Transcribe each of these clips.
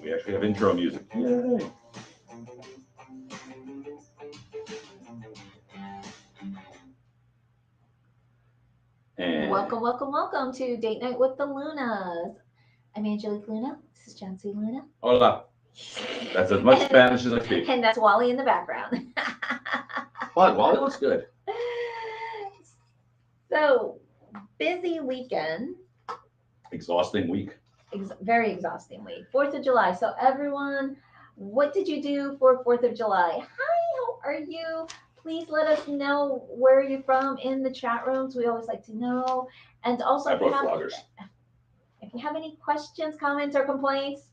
We actually have intro music. Yay. And Welcome to Date Night with the Lunas. I'm Angelique Luna. This is John C. Luna. Hola. That's as much Spanish as I speak. And that's Wally in the background. But Wally looks good. So, busy weekend. Exhausting week. Very exhausting week. 4th of July. So, everyone, what did you do for 4th of July? Hi, how are you? Please let us know where you're from in the chat rooms. We always like to know. And also, I brought vloggers. If you have any questions, comments, or complaints,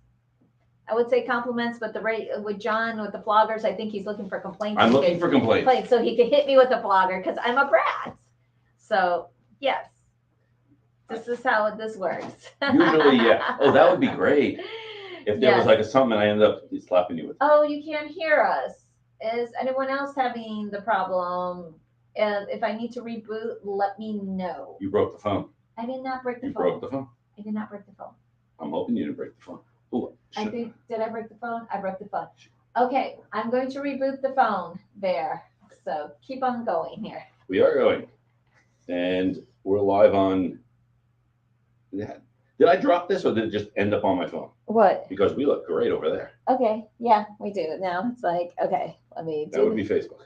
I would say compliments, but with John, with the vloggers, I think he's looking for complaints. I'm looking for complaints. So he could hit me with a vlogger because I'm a brat. So, yes. This is how this works. Usually, yeah. Oh, that would be great. If there was like something and I ended up slapping you with. Oh, you can't hear us. Is anyone else having the problem? If I need to reboot, let me know. You broke the phone. I did not break the phone. You broke the phone. I did not break the phone. I'm hoping you didn't break the phone. Ooh, did I break the phone? I broke the phone. Okay, I'm going to reboot the phone there. So keep on going here. We are going. And we're live on. Did I drop this or did it just end up on my phone? What? Because we look great over there. Okay, yeah, we do. Now it's like, okay, let me do that. Would be Facebook.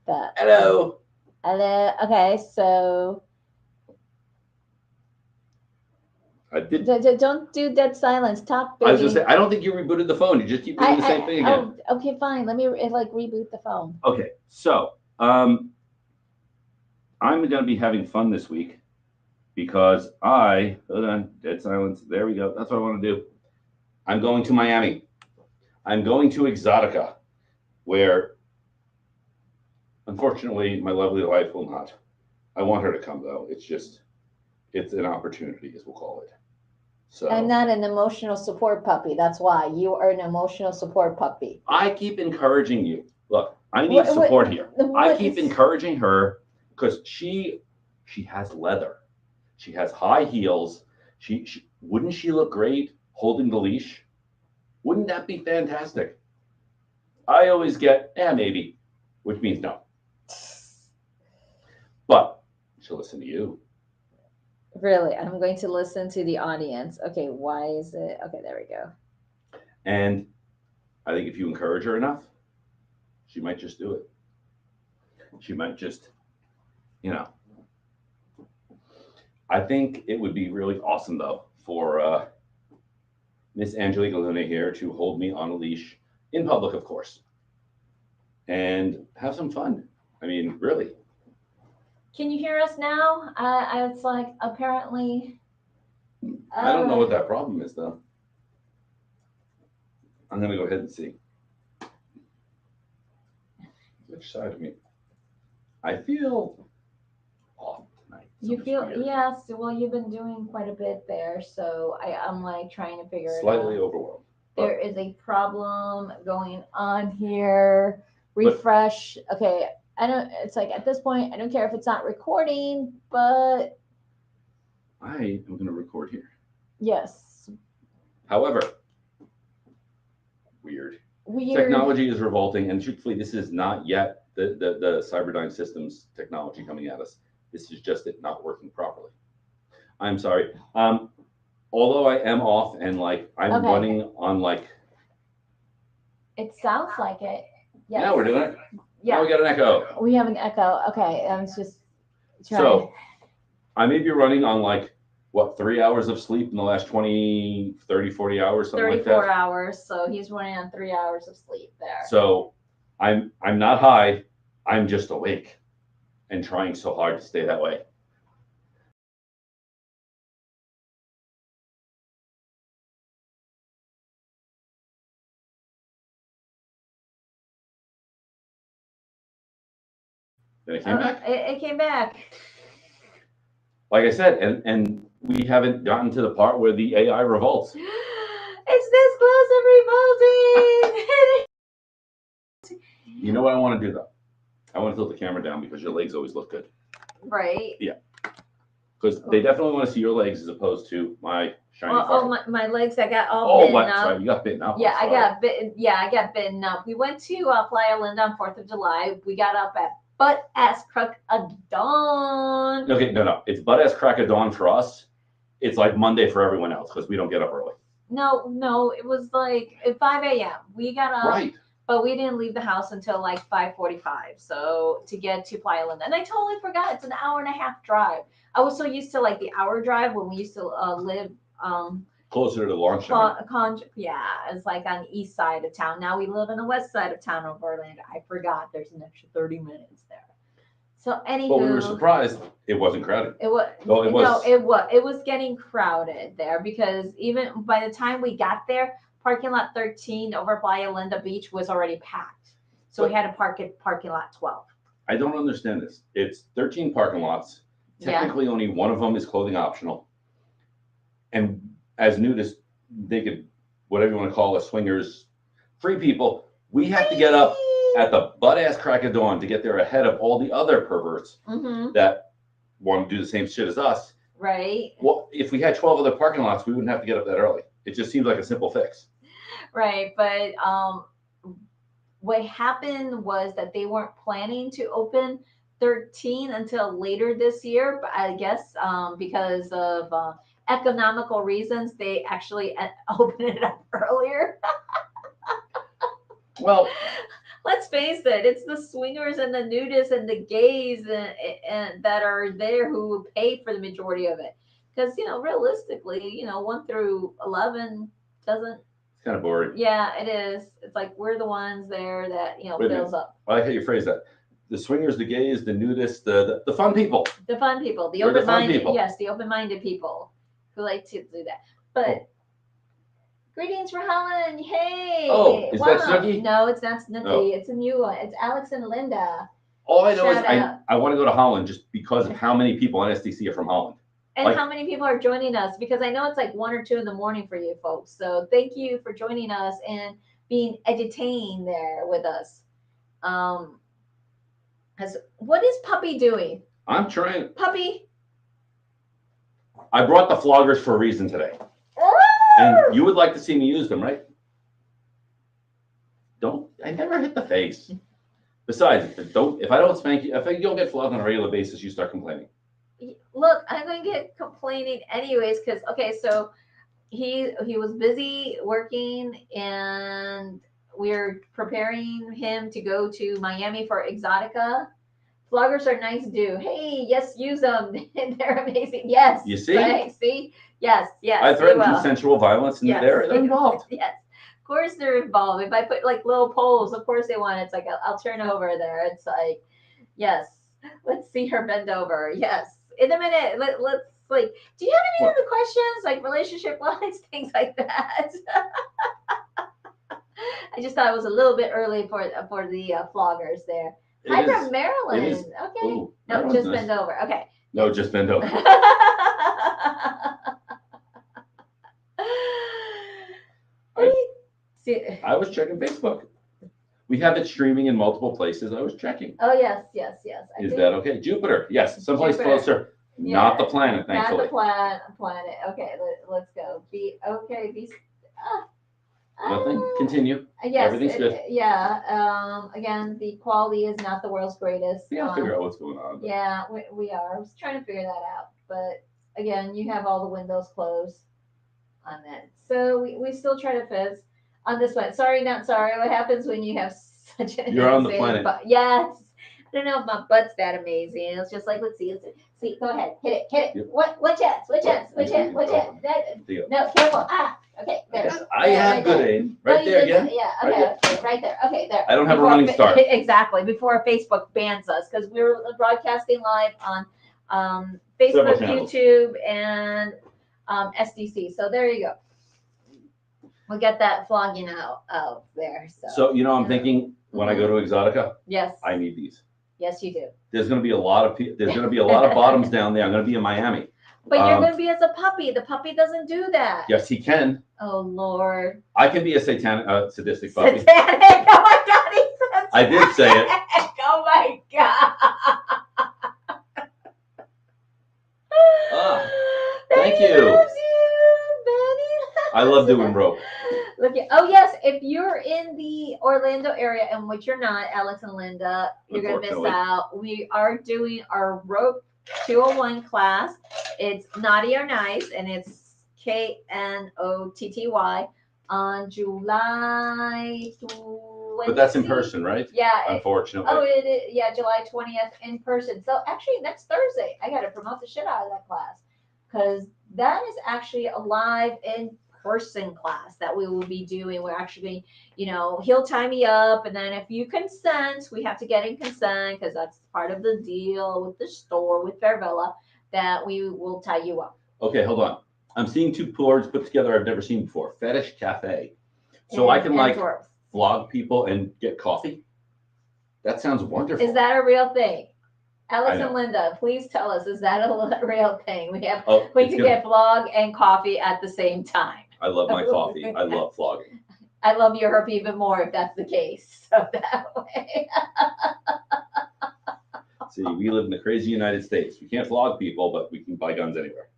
That. Hello. Hello. Okay, so. I did. Don't do dead silence. Talk, baby. I was just saying, I don't think you rebooted the phone. You just keep doing the same thing again. Oh, okay, fine. Let me reboot the phone. Okay, so I'm going to be having fun this week because hold on, dead silence. There we go. That's what I want to do. I'm going to Miami. I'm going to EXXXOTICA, where unfortunately my lovely wife will not. I want her to come though. It's an opportunity, as we'll call it. So I'm not an emotional support puppy. That's why you are an emotional support puppy. I keep encouraging you. Look, I need support here. I keep encouraging her because she has leather. She has high heels. She wouldn't she look great holding the leash? Wouldn't that be fantastic? I always get, maybe, which means no. But she'll listen to you. Really? I'm going to listen to the audience. Okay, why is it? Okay, there we go. And I think if you encourage her enough, she might just do it. She might just, I think it would be really awesome, though, for Miss Angelique Luna here to hold me on a leash in public, of course, and have some fun. I mean, really. Can you hear us now? It's like apparently. I don't know what that problem is, though. I'm going to go ahead and see. Which side of me? I feel off tonight. You feel weird. Yes. Well, you've been doing quite a bit there, so I'm like trying to figure it out. Slightly overwhelmed. There is a problem going on here. Refresh. Okay. I don't. It's like at this point, I don't care if it's not recording, but I am going to record here. Yes. However, weird. Technology is revolting, and truthfully, this is not yet the Cyberdyne Systems technology coming at us. This is just it not working properly. I'm sorry. Although I am off and I'm running on It sounds like it. Yes. Now we're doing it. Yeah. Now we got an echo. We have an echo. Okay, I was just trying. So I may be running on 3 hours of sleep in the last 20, 30, 40 hours, something like that. 34 hours. So he's running on 3 hours of sleep there. So I'm not high. I'm just awake and trying so hard to stay that way. Then it came back. It came back. Like I said, and we haven't gotten to the part where the AI revolts. It's this close to revolting. You know what I want to do though? I want to tilt the camera down because your legs always look good. Right. Yeah. Because they definitely want to see your legs as opposed to my shiny my legs, I got all bitten up. Sorry, you got bitten up. Yeah, I got bitten. Yeah, I got bitten up. We went to Playa Linda on 4th of July. We got up at butt ass crack of dawn. Okay, no. It's butt ass crack of dawn for us. It's like Monday for everyone else because we don't get up early. No, it was like at 5 a.m. We got up. Right. But we didn't leave the house until like 5:45. So to get to Playa Linda. And I totally forgot. It's an hour and a half drive. I was so used to like the hour drive when we used to live closer to the launch. Yeah, it's like on the east side of town. Now we live on the west side of town of Orlando. I forgot there's an extra 30 minutes there. So anywho, but we were surprised it wasn't crowded. It was getting crowded there because even by the time we got there, parking lot 13 over Playa Linda Beach was already packed. So we had to park at parking lot 12. I don't understand this. It's 13 parking lots. Technically, only one of them is clothing optional. And as nudists, naked, whatever you want to call us, swingers, free people, we have to get up at the butt-ass crack of dawn to get there ahead of all the other perverts that want to do the same shit as us. Right. Well, if we had 12 other parking lots, we wouldn't have to get up that early. It just seems like a simple fix. Right, but what happened was that they weren't planning to open 13 until later this year, but I guess because of economical reasons, they actually opened it up earlier. Well, let's face it, it's the swingers and the nudists and the gays and that are there who pay for the majority of it. Because, realistically, 1 through 11 doesn't. It's kind of boring. Yeah, it is. It's like we're the ones there that, fills up. I like how you phrase that. The swingers, the gays, the nudists, the fun people. The fun people. The open-minded. Yes, the open-minded people who like to do that. But greetings for Helen. Hey. Oh, is that Snooki? No, it's not Snooki. Oh. It's a new one. It's Alex and Linda. All I know is I want to go to Holland just because of how many people on SDC are from Holland. And how many people are joining us? Because I know it's like 1 or 2 in the morning for you folks. So thank you for joining us and being entertained there with us. What is Puppy doing? I'm trying. Puppy. I brought the floggers for a reason today. And you would like to see me use them, right? I never hit the face. Besides, if I don't spank you, if you don't get flogged on a regular basis, you start complaining. Look, I'm going to get complaining anyways because, so he was busy working and we're preparing him to go to Miami for EXXXOTICA. Floggers are nice to do. Hey, yes, use them. They're amazing. Yes. You see? Right, see? Yes. I threatened consensual violence and they're involved. Yes. Of course they're involved. If I put like little poles, of course they want it. It's like, I'll turn over there. It's like, yes. Let's see her bend over. Yes. In a minute, let's like, do you have any other questions, like relationship wise, things like that? I just thought it was a little bit early for the floggers there. Hi from Maryland. Okay. Ooh, no, just bend over. Okay. No, just bend over. I was checking Facebook. We have it streaming in multiple places. I was checking. Oh, yes. Is that okay? Jupiter. Yes. Someplace closer. Yeah. Not the planet, thankfully. Not the planet. Okay, let's go. Nothing. Continue. Yes. Everything's good. Yeah. Again, the quality is not the world's greatest. Yeah, I'll figure out what's going on. Yeah, we are. I was trying to figure that out. But again, you have all the windows closed on that. So we still try to fizz on this one. Sorry, not sorry. What happens when you have such an You're on the planet. Yes. I don't know if my butt's that amazing. It's just like, let's see. Go ahead. Hit it. Yep. What chance? No, careful. Okay, there. I have good aim. Right there again? Yeah, okay, right there. Okay, there. I don't have a running start. Exactly, before Facebook bans us, because we were broadcasting live on Facebook, YouTube, and SDC. So there you go. We'll get that flogging out there. So I'm thinking when I go to EXXXOTICA, yes, I need these. Yes, you do. There's going to be a lot of bottoms down there. I'm going to be in Miami. But you're going to be as a puppy. The puppy doesn't do that. Yes, he can. Oh, Lord. I can be a sadistic puppy. Satanic. Oh, my God. He said I did say it. Oh, my God. you. Loves you, Betty. I love doing rope. Look at, oh yes, if you're in the Orlando area, and which you're not, Alex and Linda, you're gonna miss out. We are doing our rope 201 class. It's Naughty or Nice, and it's KNOTTY on July 20th. But that's in person, right? Yeah. Unfortunately. It is. Yeah, July 20th in person. So actually, next Thursday, I got to promote the shit out of that class because that is actually a live in person class that we will be doing. We're actually, he'll tie me up, and then if you consent, we have to get in consent because that's part of the deal with the store with Fairvilla that we will tie you up. Okay, hold on. I'm seeing two boards put together I've never seen before. Fetish Cafe. So I can vlog people and get coffee. That sounds wonderful. Is that a real thing? Alex and Linda, please tell us, is that a real thing? We can get vlog and coffee at the same time. I love my coffee. I love vlogging. I love your herp even more if that's the case. So that way. See, we live in the crazy United States. We can't vlog people, but we can buy guns anywhere.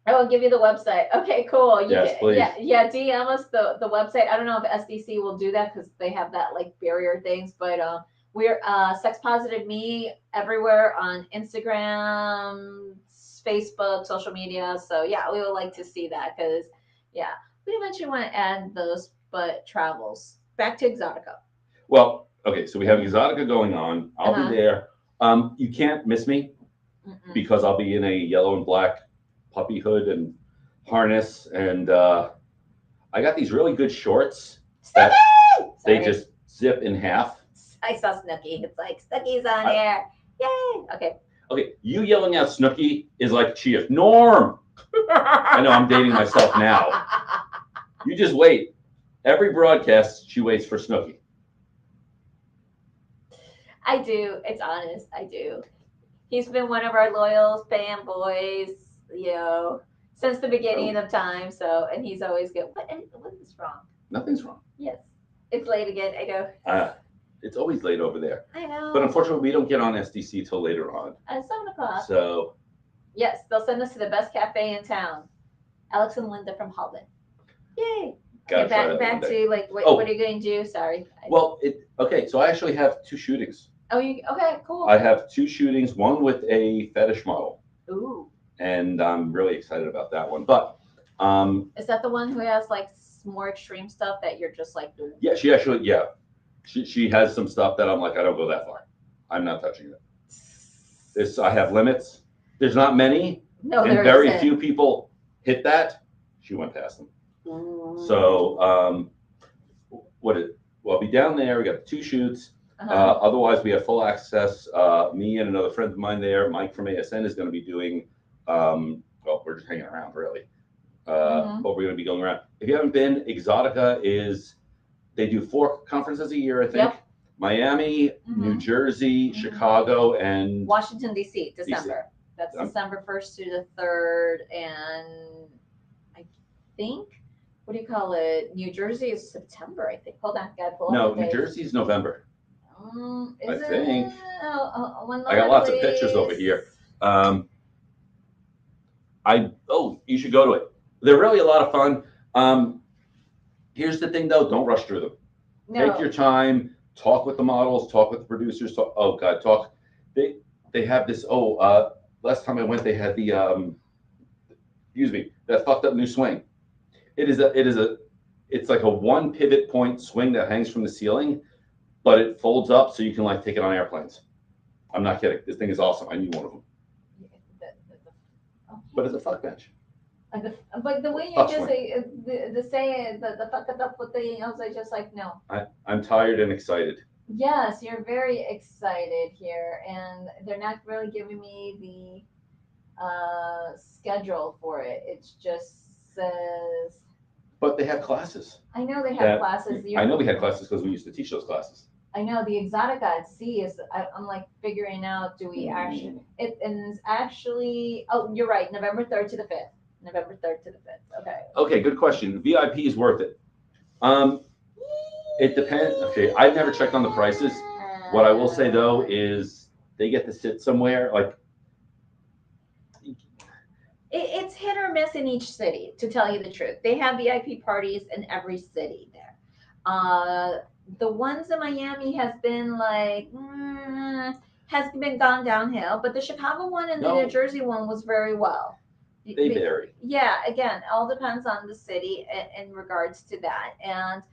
I will give you the website. Okay, cool. Yes, please. Yeah, DM us the website. I don't know if SDC will do that because they have that like barrier things, but we're Sex Positive Me everywhere on Instagram, Facebook, social media. So yeah, we would like to see that because we eventually want to add those, but travels. Back to Exotica. Well, okay, so we have Exotica going on. I'll be there. You can't miss me because I'll be in a yellow and black puppy hood and harness, and I got these really good shorts that they just zip in half. I saw Snooki. It's like Snooki's on air. Yay! Okay, you yelling out Snooki is like cheer. Norm! I know I'm dating myself now. You just wait. Every broadcast, she waits for Snooki. I do. It's honest. I do. He's been one of our loyal fanboys, since the beginning of time. So, and he's always good. What is wrong? Nothing's wrong. Yes. It's late again. I know. It's always late over there. I know. But unfortunately, we don't get on SDC till later on. At 7 o'clock. So. Yes, they'll send us to the best cafe in town. Alex and Linda from Holland. Yay. Okay, back to what are you going to do? Sorry. Well, so I actually have 2 shootings. Okay, cool. I have 2 shootings, one with a fetish model. Ooh. And I'm really excited about that one. But is that the one who has like more extreme stuff that you're just like doing? Yeah, she actually she has some stuff that I'm like, I don't go that far. I'm not touching it. I have limits. There's not many. No, and very few people hit that. She went past them. So I'll be down there. We got 2 shoots. Otherwise, we have full access. Me and another friend of mine there, Mike from ASN, is going to be doing. We're just hanging around, really. But we're going to be going around. If you haven't been, Exotica they do 4 conferences a year, I think. Yep. Miami, New Jersey, Chicago, and Washington, D.C., December. That's December 1st to the 3rd. And I think, what do you call it? New Jersey is September, I think. Hold on, gotta pull up. No, New Jersey is November. I think. I got lots of pictures over here. You should go to it. They're really a lot of fun. Here's the thing, though: don't rush through them. No. Take your time. Talk with the models. Talk with the producers. Talk. They have this. Last time I went, they had the that fucked up new swing. It's like a 1 pivot point swing that hangs from the ceiling, but it folds up so you can like take it on airplanes. I'm not kidding. This thing is awesome. I need one of them. But it's a fuck bench. But the way you just say the fuck up thing, I was like, just like, no. I'm tired and excited. Yes, you're very excited here, and they're not really giving me the schedule for it. It just says. But they have classes. I know they have classes. I know we had classes because we used to teach those classes. I know the Exotica at sea is. I'm like figuring out. Do we actually? And it's actually. Oh, you're right. November 3rd to the 5th. November 3rd to the 5th. Okay. Okay, good question. VIP is worth it. It depends. Okay, I've never checked on the prices. What I will say though is they get to sit somewhere like It's hit or miss in each city, to tell you the truth. They have VIP parties in every city there. The ones in Miami has been like, has been gone downhill, but the Chicago one and the New Jersey one was very well. They vary. Yeah, again, all depends on the city in regards to that. And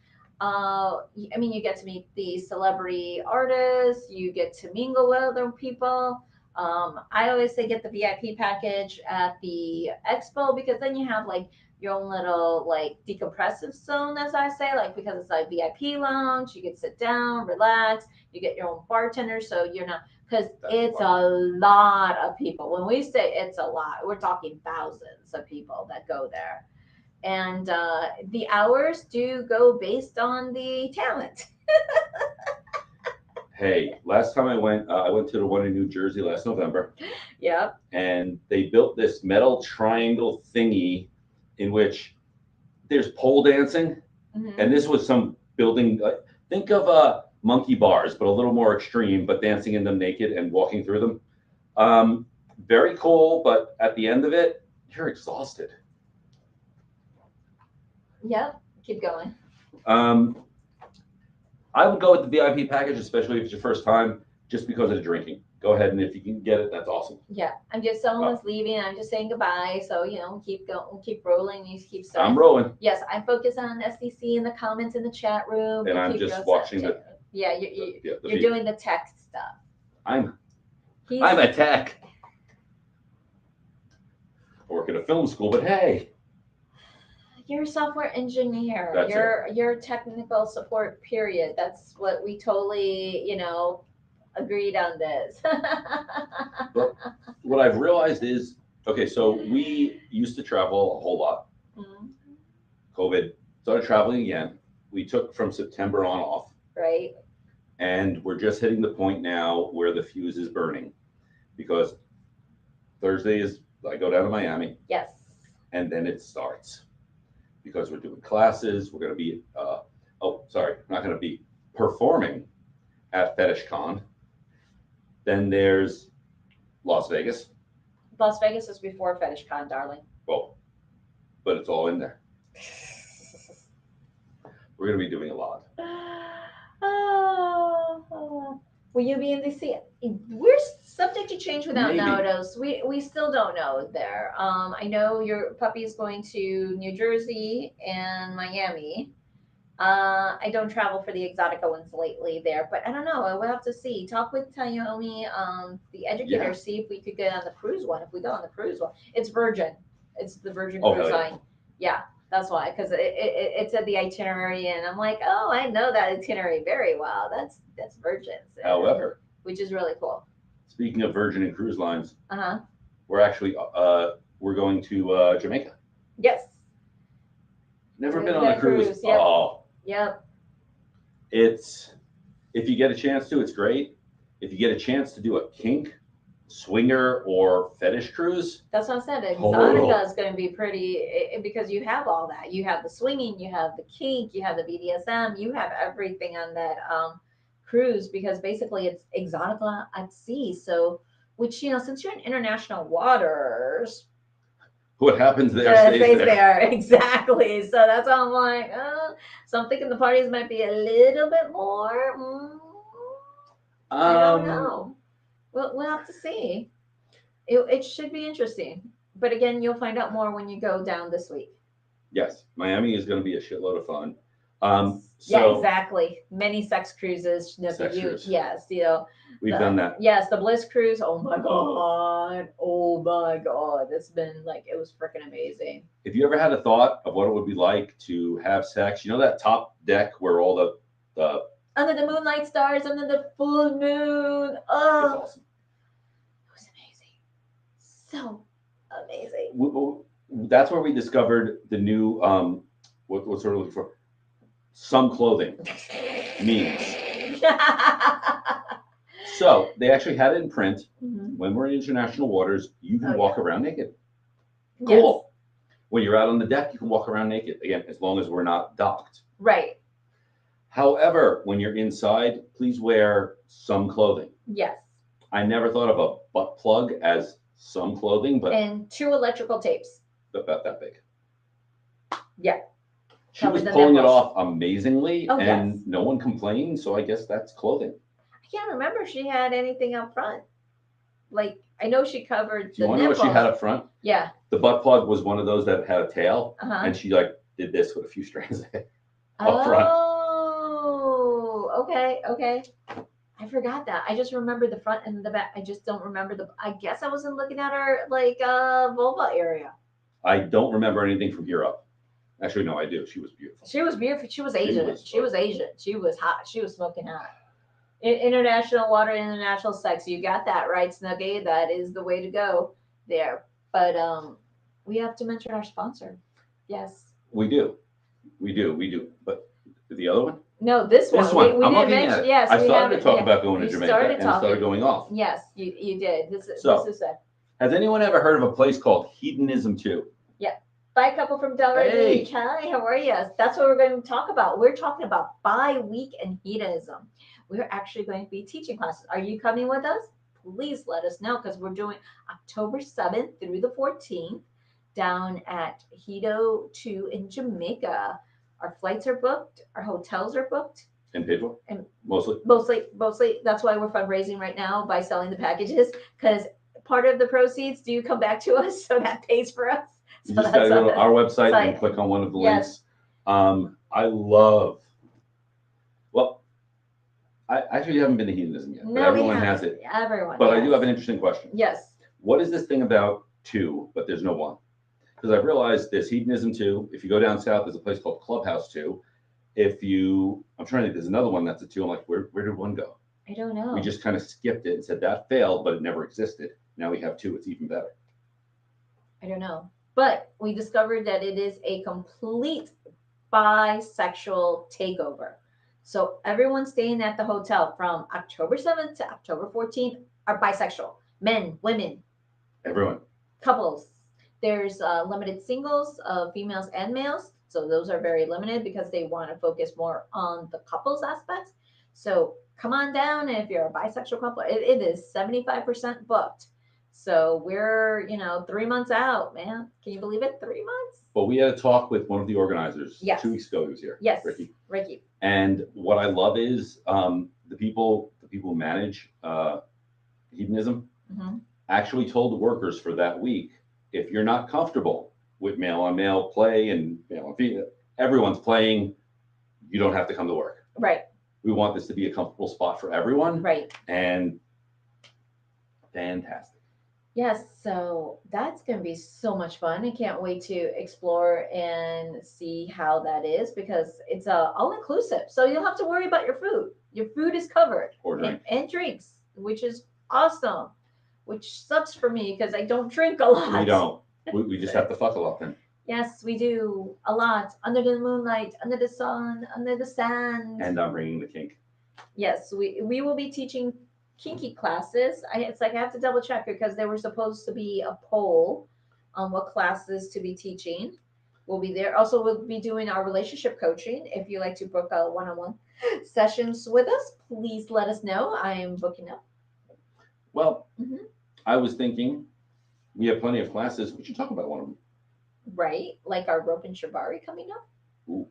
I mean, you get to meet the celebrity artists, you get to mingle with other people. I always say get the VIP package at the expo, because then you have like your own little like decompressive zone, as I say, like, because it's like VIP lounge, you can sit down, relax, you get your own bartender, so you're not, because it's a lot of people. When we say it's a lot, we're talking thousands of people that go there. And the hours do go based on the talent. Hey, last time I went to the one in New Jersey last November. Yep. And they built this metal triangle thingy in which there's pole dancing. Mm-hmm. And this was some building, think of monkey bars, but a little more extreme, but dancing in them naked and walking through them. Very cool, but at the end of it, you're exhausted. Yep, keep going. I would go with the VIP package, especially if it's your first time, just because of the drinking. Go ahead, and if you can get it, that's awesome. Yeah, I'm just someone's leaving. I'm just saying goodbye. So keep going, keep rolling. You keep starting. I'm rolling. Yes, I focus on SDC in the comments in the chat room. And I'm just watching the. Yeah, you're doing the tech stuff. I'm a tech. I work at a film school, but hey. You're a software engineer. That's you're technical support, period. That's what we totally, agreed on this. But what I've realized is, okay, so we used to travel a whole lot. Mm-hmm. COVID, started traveling again. We took from September on off. Right. And we're just hitting the point now where the fuse is burning, because Thursday I go down to Miami. Yes. And then it starts. Because we're doing classes, we're going to be, not going to be performing at Fetish Con. Then there's Las Vegas. Las Vegas is before Fetish Con, darling. Well, but it's all in there. We're going to be doing a lot. Will you be in DC? We're subject to change without Maybe. notice. We still don't know there. I know your puppy is going to New Jersey and Miami. I don't travel for the EXXXOTICA ones lately there, but I don't know. We'll have to see. Talk with Tayomi, the educator, see if we could get on the cruise one. If we go on the cruise one, it's Virgin. It's the Virgin Cruise Line. Yeah, that's why, because it said the itinerary, and I'm like, oh, I know that itinerary very well. That's Virgin. However, which is really cool. Speaking of Virgin and cruise lines, we're actually we're going to Jamaica. Yes. Never been on a cruise. Yep. Oh. Yep. It's, if you get a chance to, it's great. If you get a chance to do a kink, swinger, or fetish cruise, that's what I said. EXXXOTICA is going to be pretty, because you have all that. You have the swinging, you have the kink, you have the BDSM, you have everything on that cruise, because basically it's EXXXOTICA at sea. So, which, since you're in international waters, what happens there stays there. Exactly. So that's why I'm like, so I'm thinking the parties might be a little bit more. I don't know. We'll have to see. It should be interesting. But again, you'll find out more when you go down this week. Yes. Miami is going to be a shitload of fun. Yeah, exactly. Many sex cruises. Yes, we've done that. Yes, the Bliss cruise. Oh my god! It's been like, it was freaking amazing. If you ever had a thought of what it would be like to have sex, that top deck where all the under the moonlight stars, under the full moon. Oh, it's awesome. It was amazing. So amazing. That's where we discovered the new what sort of looking for. Some clothing means. So they actually had it in print. Mm-hmm. When we're in international waters, you can walk around naked. Cool. Yes. When you're out on the deck, you can walk around naked. Again, as long as we're not docked. Right. However, when you're inside, please wear some clothing. Yes. I never thought of a butt plug as some clothing, but and 2 electrical tapes. about that big. Yeah. She was pulling it off amazingly, Oh, and yes. no one complained. So I guess that's clothing. I can't remember if she had anything up front. Like, I know she covered Do you the want to know what she nipples. had up front? Yeah. The butt plug was one of those that had a tail, Uh-huh. and she like did this with a few strands up front. Oh, okay. I forgot that. I just remember the front and the back. I just don't remember I guess I wasn't looking at her like vulva area. I don't remember anything from here up. Actually, no, I do. She was beautiful. She was beautiful. She was Asian. She was Asian. She was hot. She was smoking hot. International water, international sex. You got that right, Snuggie. That is the way to go there. But we have to mention our sponsor. Yes. We do. But the other one? No, this one. We didn't mention. Yes, I started to talk about going to Jamaica and started going off. Yes, you did. This is it. Has anyone ever heard of a place called Hedonism 2? Yeah. Bi couple from Delray Beach. Hi, how are you? That's what we're going to talk about. We're talking about bi-week and hedonism. We're actually going to be teaching classes. Are you coming with us? Please let us know, because we're doing October 7th through the 14th down at Hedo 2 in Jamaica. Our flights are booked. Our hotels are booked. And paid for? And Mostly. That's why we're fundraising right now by selling the packages, because part of the proceeds do come back to us, so that pays for us. You just got to go to our website and click on one of the links. I love, well, I actually haven't been to hedonism yet, but everyone has it. Everyone. But I do have an interesting question. Yes. What is this thing about 2, but there's no 1? Because I've realized there's hedonism 2. If you go down south, there's a place called Clubhouse 2. I'm trying to think, there's another one that's a 2. I'm like, where did 1 go? I don't know. We just kind of skipped it and said that failed, but it never existed. Now we have 2. It's even better. I don't know. But we discovered that it is a complete bisexual takeover. So everyone staying at the hotel from October 7th to October 14th are bisexual. Men, women. Everyone. Couples. There's limited singles, females and males. So those are very limited because they want to focus more on the couples aspects. So come on down if you're a bisexual couple. It is 75% booked. So we're, 3 months out, man. Can you believe it? 3 months? Well, we had a talk with one of the organizers 2 weeks ago. He was here. Yes. Ricky. And what I love is the people who manage hedonism actually told the workers for that week, if you're not comfortable with male on male play and male on female, everyone's playing, you don't have to come to work. Right. We want this to be a comfortable spot for everyone. Right. And fantastic. Yes, so that's going to be so much fun. I can't wait to explore and see how that is, because it's all-inclusive. So you don't have to worry about your food. Your food is covered. Or drink. And drinks, which is awesome, which sucks for me because I don't drink a lot. We don't. We just have to fuck a lot then. Yes, we do. A lot. Under the moonlight, under the sun, under the sand. And I'm bringing the kink. Yes, we will be teaching kinky classes. It's like I have to double check, because there was supposed to be a poll on what classes to be teaching. We'll be there. Also, we'll be doing our relationship coaching. If you like to book a one-on-one sessions with us, please let us know. I am booking up. Well, I was thinking we have plenty of classes. We should talk about one of them. Right, like our rope and shibari coming up. Ooh.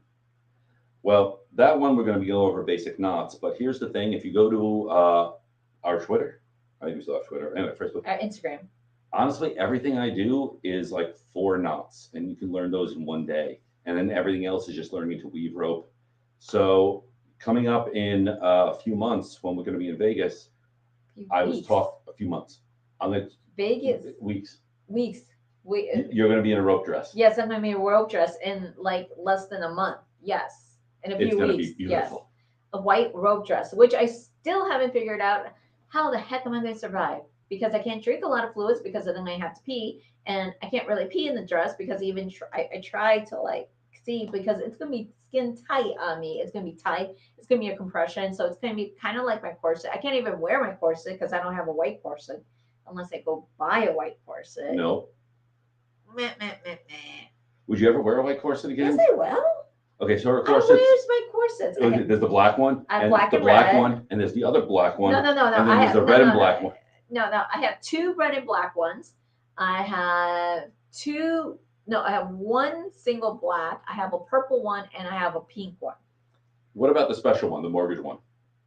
Well, that one we're going to be going over basic knots. But here's the thing: if you go to our Twitter, I think we still have Twitter. Anyway, Facebook. Our Instagram. Honestly, everything I do is like 4 knots, and you can learn those in one day. And then everything else is just learning to weave rope. So coming up in a few months, when we're going to be in Vegas, was taught a few months. I'm going to Vegas. Weeks. You're going to be in a rope dress. Yes, I'm going to be in a rope dress in like less than a month. Yes, in a few weeks. It's going to be beautiful. Yes. A white rope dress, which I still haven't figured out how the heck am I going to survive, because I can't drink a lot of fluids, because then I have to pee, and I can't really pee in the dress because even I try to like see, because it's going to be skin tight on me. It's going to be tight. It's going to be a compression. So it's going to be kind of like my corset. I can't even wear my corset because I don't have a white corset unless I go buy a white corset. No. Meh, meh, meh, meh. Would you ever wear a white corset again? Yes, I will. Okay, so her corsets. Where's my corsets? There's the black one. I have black and black red. one, and there's the other black one. No. And then there's the red and black one. no, I have 2 red and black ones. I have I have 1 single black. I have a purple one, and I have a pink one. What about the special one, the mortgage one?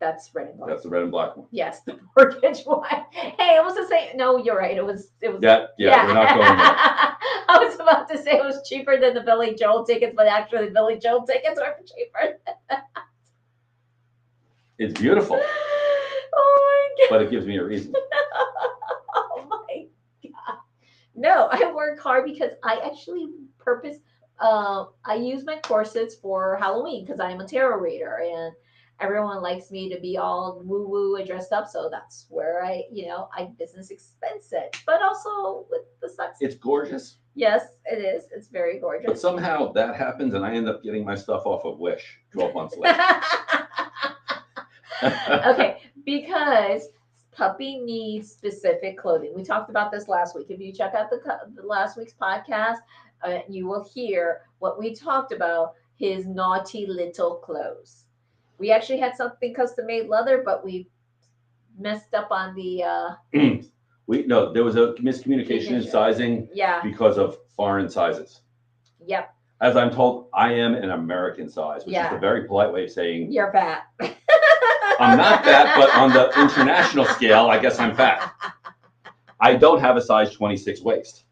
That's red and black. That's the red and black one. Yes, the mortgage one. Hey, it was the same. No, you're right. It was. Yeah, we're not going there. I was about to say it was cheaper than the Billy Joel tickets, but actually the Billy Joel tickets are cheaper. It's beautiful. Oh my God. But it gives me a reason. Oh my God. No, I work hard because I actually I use my corsets for Halloween because I'm a tarot reader and everyone likes me to be all woo woo and dressed up. So that's where I business expense it. But also with the sex. It's gorgeous. Yes, it is. It's very gorgeous. But somehow that happens and I end up getting my stuff off of Wish 12 months later. Okay, because puppy needs specific clothing. We talked about this last week. If you check out the last week's podcast, you will hear what we talked about, his naughty little clothes. We actually had something custom made leather, but we messed up on the there was a miscommunication in sizing because of foreign sizes. Yep. As I'm told, I am an American size, which is a very polite way of saying you're fat. I'm not fat, but on the international scale, I guess I'm fat. I don't have a size 26 waist.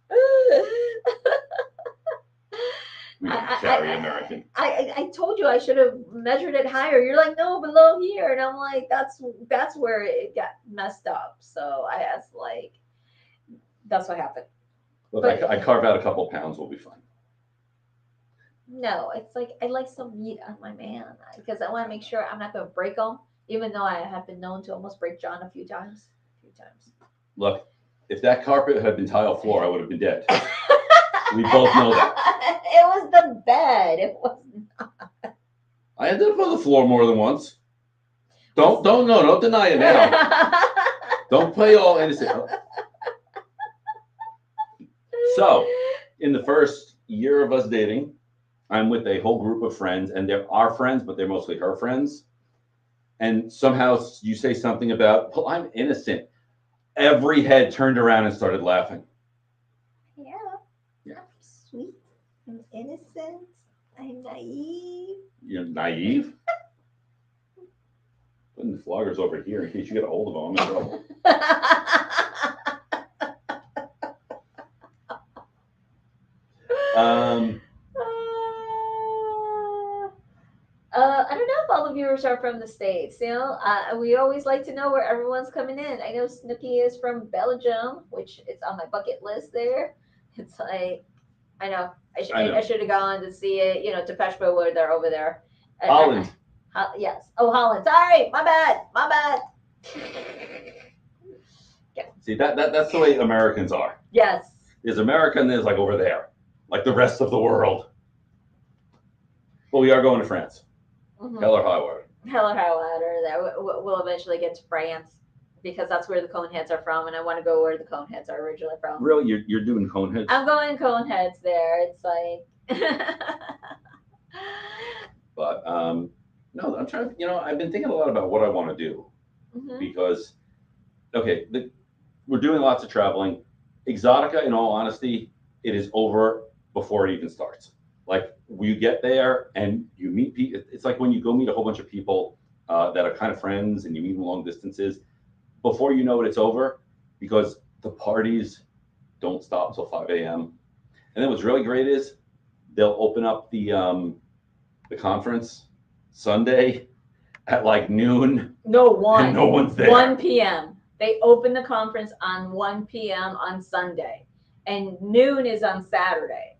We don't carry American. I told you I should have measured it higher. You're like, no, below here. And I'm like, that's where it got messed up. So I asked, like, that's what happened. Look, I carve out a couple pounds, we'll be fine. No, it's like I like some meat on my man because I want to make sure I'm not going to break them, even though I have been known to almost break John a few times. Look, if that carpet had been tile floor, I would have been dead. We both know that. It was the bed. It was not. I ended up on the floor more than once. Don't deny it now. Don't play all innocent. So, in the first year of us dating, I'm with a whole group of friends, and they're our friends, but they're mostly her friends. And somehow you say something about, well, I'm innocent. Every head turned around and started laughing. Yeah. I'm sweet. I'm innocent. I'm naive. You're naive? Putting the floggers over here in case you get a hold of them. I'm in trouble. I don't know if all the viewers are from the States. We always like to know where everyone's coming in. I know Snooki is from Belgium, which is on my bucket list there. It's like, I know. I should have gone to see it, to Peshwa where they're over there. Holland. Yes. Oh, Holland. Sorry. My bad. Yeah. See, that's the way Americans are. Yes. There's America and there's like over there, like the rest of the world. But we are going to France. Mm-hmm. Hell or high water. Hell or high water. We'll eventually get to France because that's where the Coneheads are from, and I want to go where the Coneheads are originally from. Really, you're doing Coneheads? I'm going Coneheads there. It's like. But no, I'm trying. I've been thinking a lot about what I want to do because, okay, we're doing lots of traveling. Exotica, in all honesty, it is over before it even starts. Like, you get there and you meet people. It's like when you go meet a whole bunch of people that are kind of friends and you meet them long distances. Before you know it, it's over because the parties don't stop till 5 a.m. And then what's really great is they'll open up the conference Sunday at like noon. No, 1. And no one's there. 1 p.m. They open the conference on 1 p.m. on Sunday. And noon is on Saturday.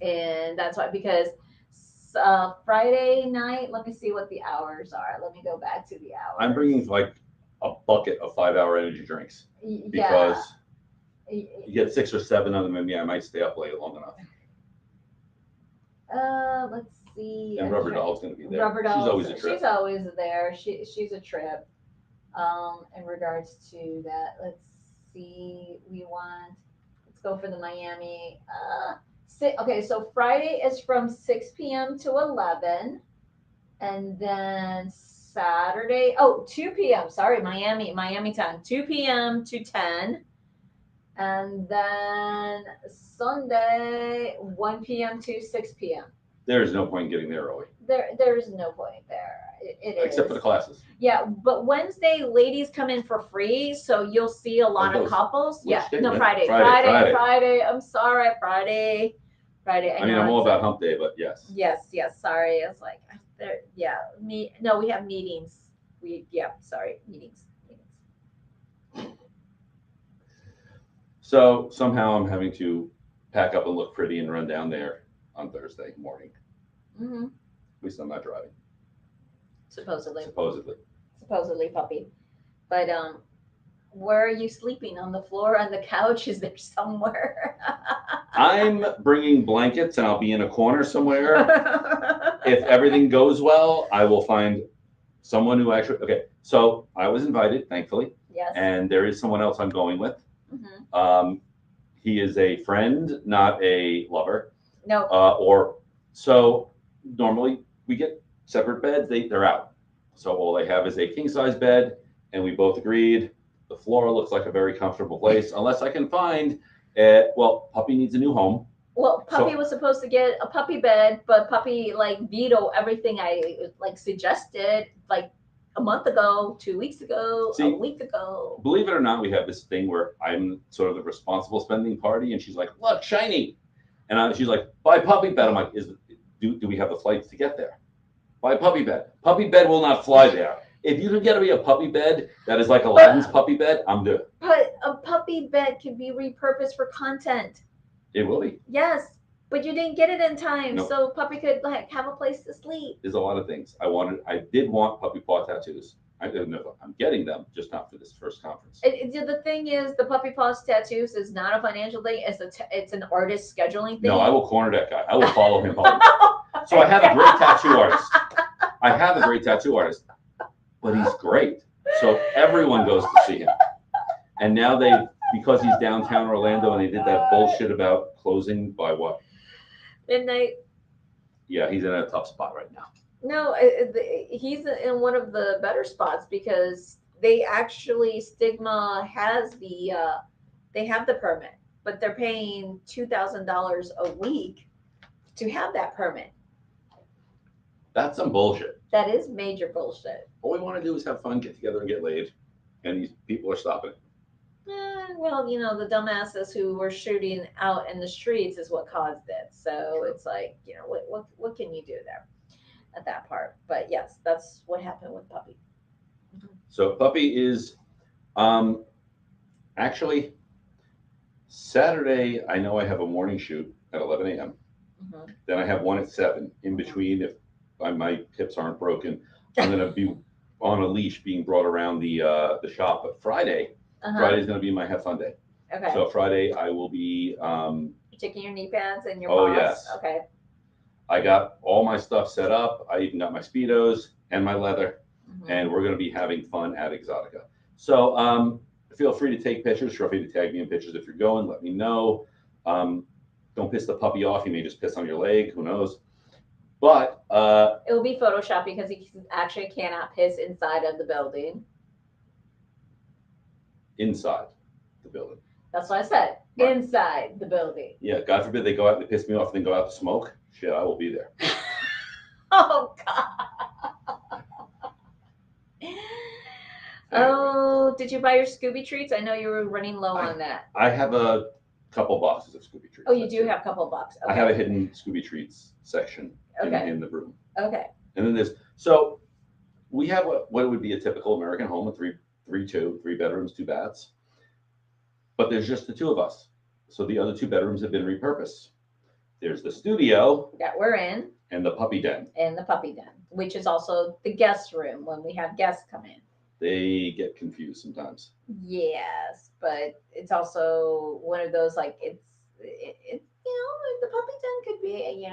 And that's why, because Friday night, let me see what the hours are. Let me go back to the hours. I'm bringing like a bucket of 5-hour energy drinks because you get 6 or 7 of them, and I might stay up late long enough. Let's see. And Rubber Doll's going to be there. Rubber Doll. She's always a trip. She's always there. She's a trip. In regards to that, let's see. Let's go for the Miami. Okay, so Friday is from 6 p.m. to 11, and then Saturday, 2 p.m. Sorry, Miami time, 2 p.m. to 10. And then Sunday, 1 p.m. to 6 p.m. There's no point in getting there early. There's no point there. Except for the classes. Yeah, but Wednesday, ladies come in for free, so you'll see a lot of couples. Yeah, no, Friday. I'm sorry, Friday. I mean, I'm all about hump day, but yes. Yes, sorry. It's like, we have meetings. Meetings. So somehow I'm having to pack up and look pretty and run down there on Thursday morning. Mm-hmm. At least I'm not driving. Supposedly, puppy. But where are you sleeping? On the floor, on the couch? Is there somewhere? I'm bringing blankets and I'll be in a corner somewhere. If everything goes well, I will find someone who actually. Okay, so I was invited, thankfully. Yes. And there is someone else I'm going with. Mm-hmm. He is a friend, not a lover. No. So normally we get separate beds. They're out. So all they have is a king size bed, and we both agreed the floor looks like a very comfortable place, unless I can find. Puppy needs a new home. Well, Puppy was supposed to get a puppy bed, but Puppy vetoed everything I suggested a month ago, 2 weeks ago, a week ago. Believe it or not, we have this thing where I'm sort of the responsible spending party, and she's like, "Look, shiny," and she's like, "Buy puppy bed." I'm like, do we have the flights to get there? Buy puppy bed. Puppy bed will not fly there. If you can get me a puppy bed that is like Aladdin's puppy bed, I'm good. But a puppy bed can be repurposed for content. It will be. Yes, but you didn't get it in time, Nope. So Puppy could have a place to sleep. There's a lot of things I did want puppy paw tattoos. I don't know. I'm getting them, just not for this first conference. The thing is, the puppy paws tattoos is not a financial thing. It's an artist scheduling thing. No, I will corner that guy. I will follow him home. So I have a great tattoo artist. But he's great. So everyone goes to see him. And now because he's downtown Orlando and they did that bullshit about closing by what? Midnight. Yeah, he's in a tough spot right now. No, he's in one of the better spots because they actually, Stigma has they have the permit, but they're paying $2,000 a week to have that permit. That's some bullshit. That is major bullshit. All we want to do is have fun, get together, and get laid. And these people are stopping it. Well, the dumbasses who were shooting out in the streets is what caused it. So True. It's like, what can you do there at that part? But yes, that's what happened with Puppy. Mm-hmm. So Puppy is actually Saturday. I know I have a morning shoot at 11 a.m. Mm-hmm. Then I have one at 7. In between, if my hips aren't broken, I'm going to be on a leash being brought around the shop. But Friday is going to be my have fun day. Okay. So Friday I will be checking your knee pads and your boss. Yes. Okay. I got all my stuff set up. I even got my Speedos and my leather, and we're going to be having fun at EXXXOTICA. So feel free to take pictures. Feel free to tag me in pictures if you're going. Let me know. Don't piss the puppy off. He may just piss on your leg. Who knows? But it will be Photoshop because he actually cannot piss inside of the building. Inside the building. That's what I said. Right. Inside the building. Yeah, God forbid they go out and they piss me off and then go out to smoke. Shit, I will be there. Oh, God. Oh, did you buy your Scooby treats? I know you were running low on that. I have a couple boxes of Scooby treats. Oh, you do have a couple boxes. Okay. I have a hidden Scooby treats section in the room. Okay. And then we have what would be a typical American home with three bedrooms, 2 baths. But there's just the 2 of us. So the other 2 bedrooms have been repurposed. There's the studio that we're in. And the puppy den. Which is also the guest room when we have guests come in. They get confused sometimes. Yes, but it's also one of those the puppy den could be,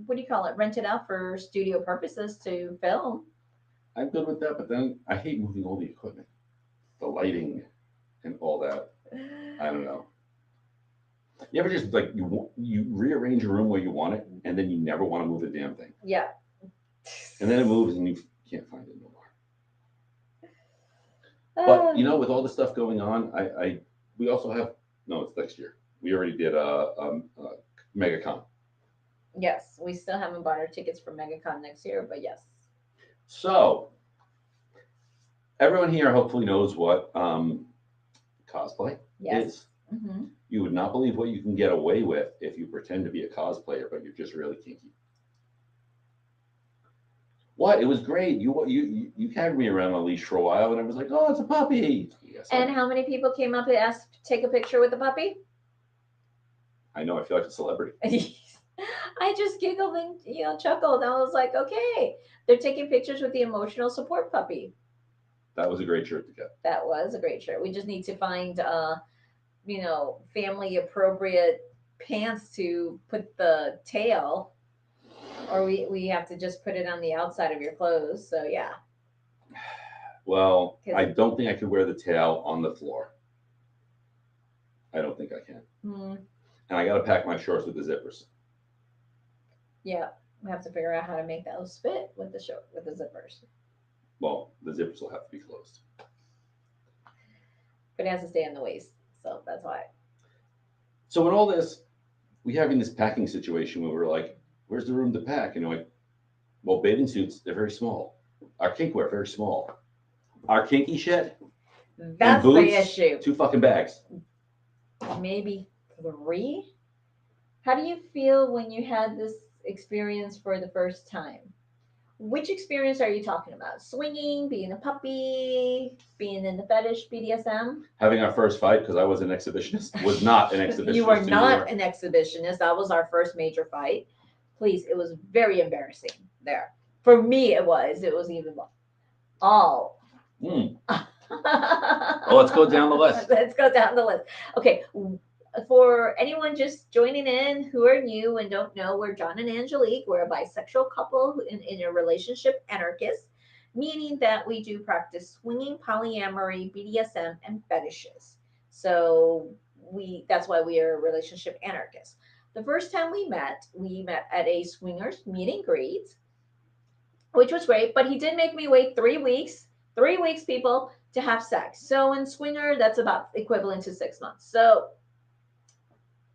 what do you call it? Rented out for studio purposes to film. I'm good with that, but then I hate moving all the equipment, the lighting, and all that. I don't know. You ever just you rearrange a room where you want it, and then you never want to move a damn thing? Yeah. And then it moves and you can't find it no more. But you know, with all the stuff going on, we also have, no, it's next year. We already did a MegaCon. Yes, we still haven't bought our tickets for MegaCon next year, but yes. So everyone here hopefully knows what cosplay is. Mm-hmm. You would not believe what you can get away with if you pretend to be a cosplayer, but you're just really kinky. What? It was great. You carried me around on a leash for a while, and I was like, "Oh, it's a puppy." Yes, and how many people came up and asked to take a picture with the puppy? I know. I feel like a celebrity. I just giggled and chuckled. I was like, "Okay, they're taking pictures with the emotional support puppy." That was a great shirt to get. That was a great shirt. We just need to find, family appropriate pants to put the tail, or we have to just put it on the outside of your clothes. So yeah. Well, I don't think I could wear the tail on the floor. I don't think I can. And I got to pack my shorts with the zippers. Yeah, we have to figure out how to make those fit with the zippers. Well, the zippers will have to be closed. But it has to stay in the waist, so that's why. So in all this, we having this packing situation where we're like, "Where's the room to pack?" And you're like, "Well, bathing suits, they're very small. Our kinkwear, very small. Our kinky shit, that's boots, the issue. 2 fucking bags. Maybe 3. How do you feel when you had this experience for the first time? Which experience are you talking about? Swinging, being a puppy, being in the fetish, BDSM? Having our first fight, because I was an exhibitionist, was not an exhibitionist. You were not an exhibitionist. That was our first major fight. Please, it was very embarrassing there. For me, it was. It was even all. Well, let's go down the list. Let's go down the list. Okay. For anyone just joining in who are new and don't know, we're John and Angelique. We're a bisexual couple in a relationship anarchist, meaning that we do practice swinging, polyamory, BDSM, and fetishes. So that's why we are relationship anarchists. The first time we met at a swingers meet and greet, which was great, but he did make me wait 3 weeks. 3 weeks, people, to have sex. So in swinger, that's about equivalent to 6 months. So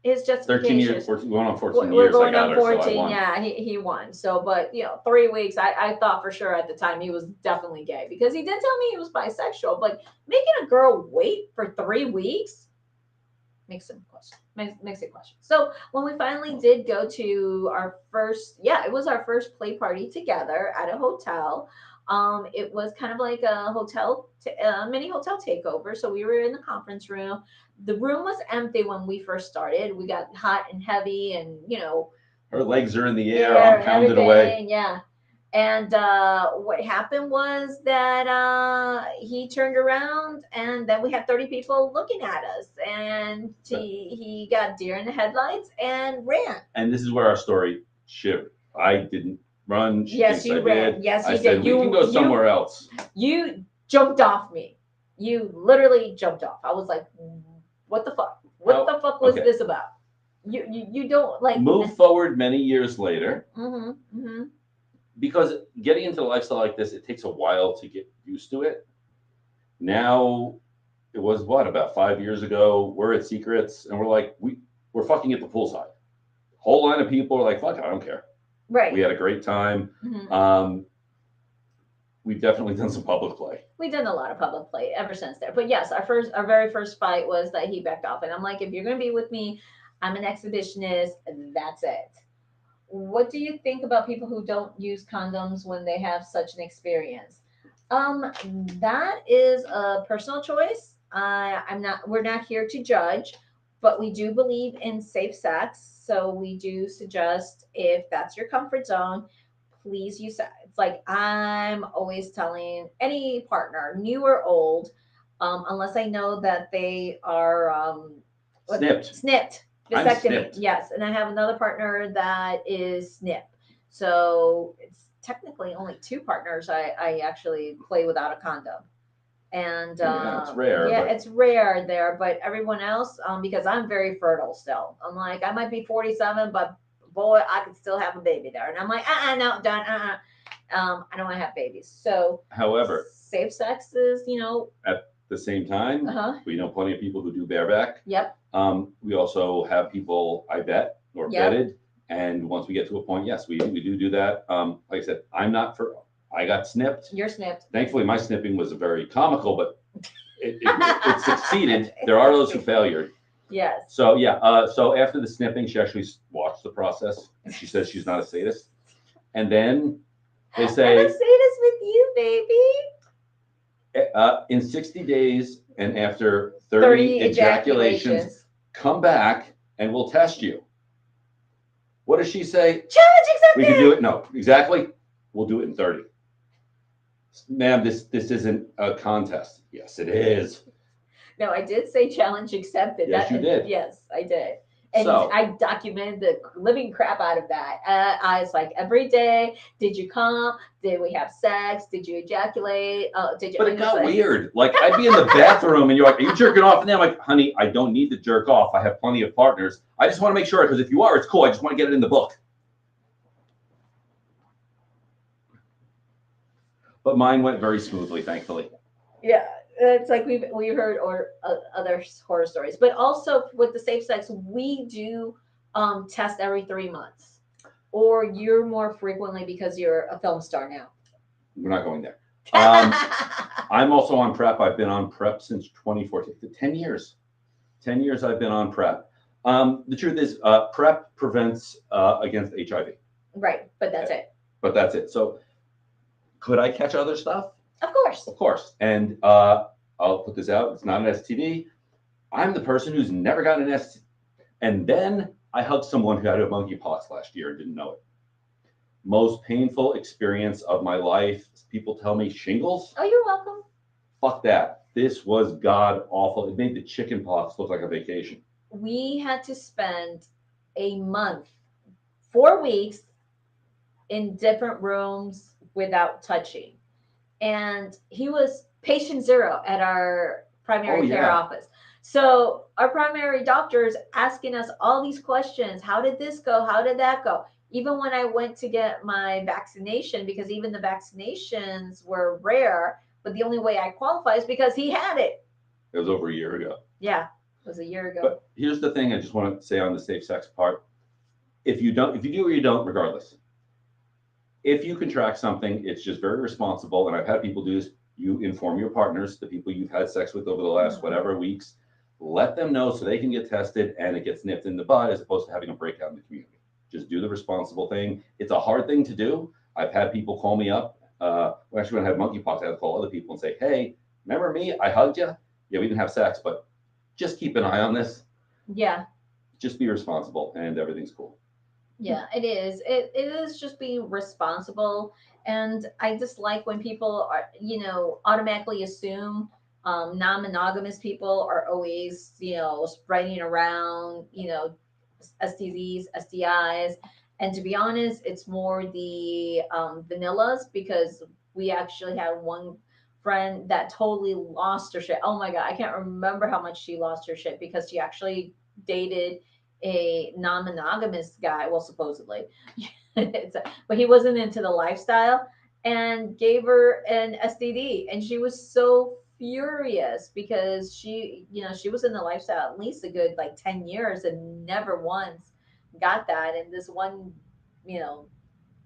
his justification. 13 years. We're going on 14 We're years. going I got on her, 14. So I won. Yeah, he won. So, but 3 weeks, I thought for sure at the time he was definitely gay because he did tell me he was bisexual. But making a girl wait for 3 weeks makes it question. So when we finally did go to our first, it was our first play party together at a hotel. It was kind of like a mini hotel takeover. So we were in the conference room. The room was empty when we first started. We got hot and heavy, and her legs are in the air. I'm pounded away. Yeah. And what happened was that he turned around, and then we had 30 people looking at us, and he got deer in the headlights and ran. And this is where our story shifted. I didn't run. Yes, you ran. Did. Yes, you did. Said, we can go somewhere else. You jumped off me. You literally jumped off. I was like, what the fuck? What the fuck was this about? You don't like move forward many years later. Mm-hmm. Because getting into a lifestyle like this, it takes a while to get used to it. Now, it was about 5 years ago. We're at Secrets, and we're like, we're fucking at the poolside. Whole line of people are like, fuck it, I don't care. Right. We had a great time. Mm-hmm. We've definitely done some public play. We've done a lot of public play ever since there. But yes, our very first fight was that he backed off, and I'm like, if you're gonna be with me, I'm an exhibitionist. That's it. What do you think about people who don't use condoms when they have such an experience? That is a personal choice. We're not here to judge, but we do believe in safe sex. So we do suggest, if that's your comfort zone, please use sex. It's like I'm always telling any partner, new or old, unless I know that they are snipped. Vasectomy. Yes, and I have another partner that is snip. So it's technically only 2 partners I actually play without a condom. And it's rare. It's rare there, but everyone else, because I'm very fertile still. I'm like, I might be 47, but boy, I could still have a baby there. And I'm like, no, done, I don't want to have babies. So, However, safe sex is, at the same time, we know plenty of people who do bareback. Yep. We also have people, I bet, or vetted. And once we get to a point, yes, we do that. Like I said, I got snipped. You're snipped. Thankfully, my snipping was very comical, but it succeeded. There are those who failed. Yes. So yeah. So after the snipping, she actually watched the process. And she says she's not a sadist. And then they say, I'm a sadist with you, baby. In 60 days and after 30 ejaculations, come back and we'll test you. What does she say? Challenge accepted. We can do it. No, exactly. We'll do it in 30. Ma'am, this isn't a contest. Yes, it is. No, I did say challenge accepted. Yes, you did. Yes, I did. And I documented the living crap out of that. I was like, every day, did you come? Did we have sex? Did you ejaculate? Did you? But it got weird. Like, I'd be in the bathroom and you're like, are you jerking off? And then I'm like, honey, I don't need to jerk off. I have plenty of partners. I just want to make sure, because if you are, it's cool. I just want to get it in the book. But mine went very smoothly, thankfully. Yeah. It's like we heard other horror stories, but also with the safe sex, we do test every 3 months, or you're more frequently because you're a film star now. We're not going there. I'm also on PrEP. I've been on PrEP since 2014. 10 years. 10 years I've been on PrEP. The truth is, PrEP prevents against HIV. Right, but that's it. But that's it. So, could I catch other stuff? Of course. Of course. And I'll put this out. It's not an STD. I'm the person who's never gotten an STD. And then I hugged someone who had a monkeypox last year and didn't know it. Most painful experience of my life. People tell me shingles. Oh, you're welcome. Fuck that. This was god awful. It made the chicken pox look like a vacation. We had to spend a month, 4 weeks in different rooms without touching. And he was patient zero at our primary care office. So our primary doctor is asking us all these questions. How did this go? How did that go? Even when I went to get my vaccination, because even the vaccinations were rare, but the only way I qualify is because he had it. It was over a year ago. Yeah, it was a year ago. But here's the thing I just want to say on the safe sex part. If you do or you don't, regardless. If you contract something, it's just very responsible. And I've had people do this. You inform your partners, the people you've had sex with over the last whatever weeks, let them know so they can get tested and it gets nipped in the bud as opposed to having a breakout in the community. Just do the responsible thing. It's a hard thing to do. I've had people call me up. Actually, when I had monkeypox, I had to call other people and say, hey, remember me? I hugged you. Yeah, we didn't have sex, but just keep an eye on this. Yeah. Just be responsible and everything's cool. Yeah, it is. It is just being responsible. And I just like when people are, automatically assume non-monogamous people are always, spreading around, STDs, STIs. And to be honest, it's more the vanillas, because we actually had one friend that totally lost her shit. Oh my God, I can't remember how much she lost her shit because she actually dated a non-monogamous guy, well, supposedly, but he wasn't into the lifestyle, and gave her an STD, and she was so furious because she was in the lifestyle at least a good 10 years and never once got that, and this one,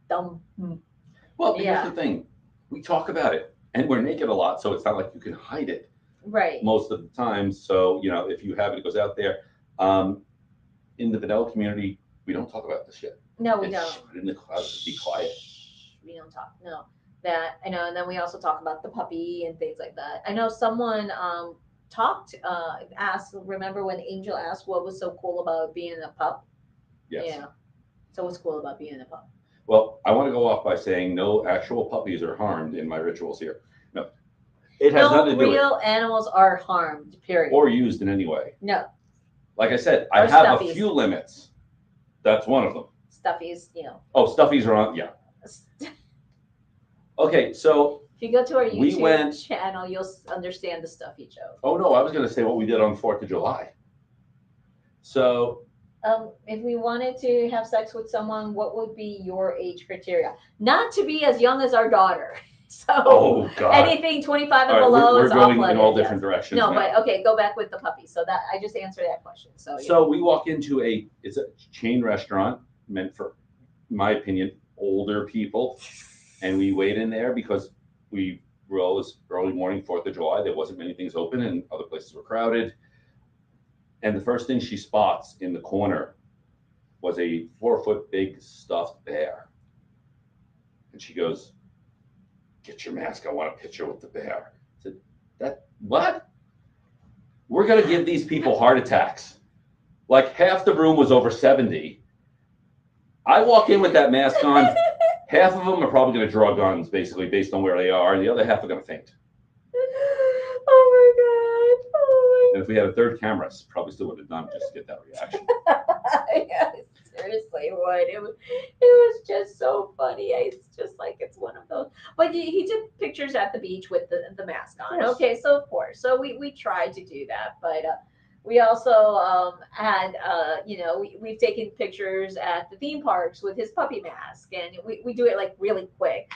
dumb. Well, here's the thing: we talk about it, and we're naked a lot, so it's not like you can hide it, right? Most of the time, so if you have it, it goes out there. In the vanilla community, we don't talk about this shit. No, we don't. In the closet, be quiet. We don't talk. No, that I know. And then we also talk about the puppy and things like that. I know someone asked. Remember when Angel asked what was so cool about being a pup? Yes. Yeah. So what's cool about being a pup? Well, I want to go off by saying no actual puppies are harmed in my rituals here. No, it has nothing to do with it. No real animals are harmed. Period. Or used in any way. No. Like I said, I have a few limits. That's one of them. Stuffies, Oh, stuffies are on, yeah. Okay, so if you go to our YouTube channel, you'll understand the stuffy joke. Oh no, I was going to say what we did on 4th of July. So if we wanted to have sex with someone, what would be your age criteria? Not to be as young as our daughter. So Oh God. anything 25 and All right, below we're is going off in all limits, different directions. No, now. but okay, go back with the puppy. So that I just answered that question. So So we walk into it's a chain restaurant meant for, in my opinion, older people, and we wait in there because we rose early morning, 4th of July. There wasn't many things open, and other places were crowded. And the first thing she spots in the corner was a 4-foot big stuffed bear, and she goes, "Get your mask. I want a picture with the bear." I said, "That what? We're gonna give these people heart attacks." Like half the room was over 70. I walk in with that mask on. Half of them are probably going to draw guns, basically, based on where they are, and the other half are going to faint. Oh my God. Oh And if we had a third camera, probably still would have done just to get that reaction. Yeah, seriously would. It was just so funny. It's just like it's one of those. But he took pictures at the beach with the mask on. Okay, so of course. So we tried to do that, but we also had we've taken pictures at the theme parks with his puppy mask, and we do it like really quick.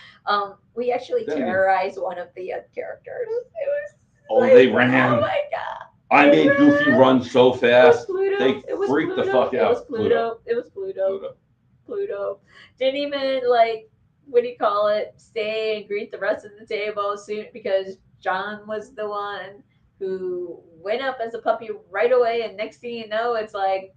We actually terrorized one of the characters. It was like, they ran. Oh my God. I made Goofy run so fast. They freaked the fuck out. It was Pluto. It was Pluto. Pluto. Didn't even what do you call it? Stay and greet the rest of the table soon because John was the one who went up as a puppy right away, and next thing you know, it's like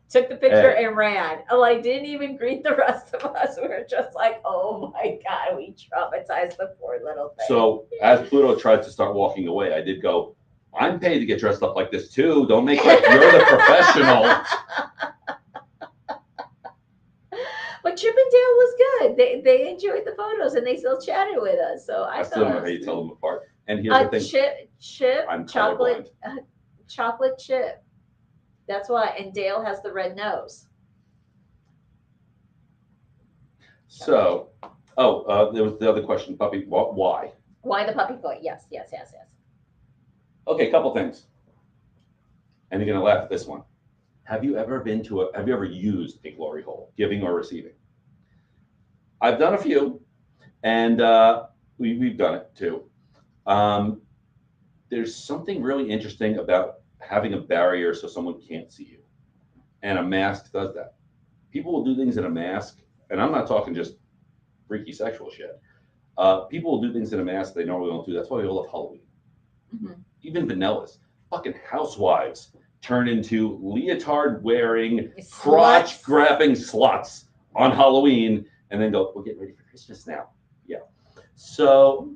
took the picture and ran. Like didn't even greet the rest of us. We were just like, oh my God, we traumatized the poor little thing. So as Pluto tried to start walking away, I did go, "I'm paid to get dressed up like this too. Don't make like you're the professional." But Chip and Dale was good. They enjoyed the photos and they still chatted with us. So I still don't know how you tell them apart. And here's the thing. Chip, I'm chocolate chip. That's why. And Dale has the red nose. So, there was the other question, puppy. Why? Why the puppy foot? Yes. Okay, a couple things. And you're gonna laugh at this one. Have you ever used a glory hole, giving or receiving? I've done a few, and we've done it too. There's something really interesting about having a barrier so someone can't see you, and a mask does that. People will do things in a mask, and I'm not talking just freaky sexual shit. People will do things in a mask they normally don't do. That's why we all love Halloween. Mm-hmm. Even vanillas, fucking housewives turn into leotard-wearing, crotch-grabbing sluts on Halloween, and then go, "We're getting ready for Christmas now." Yeah. So,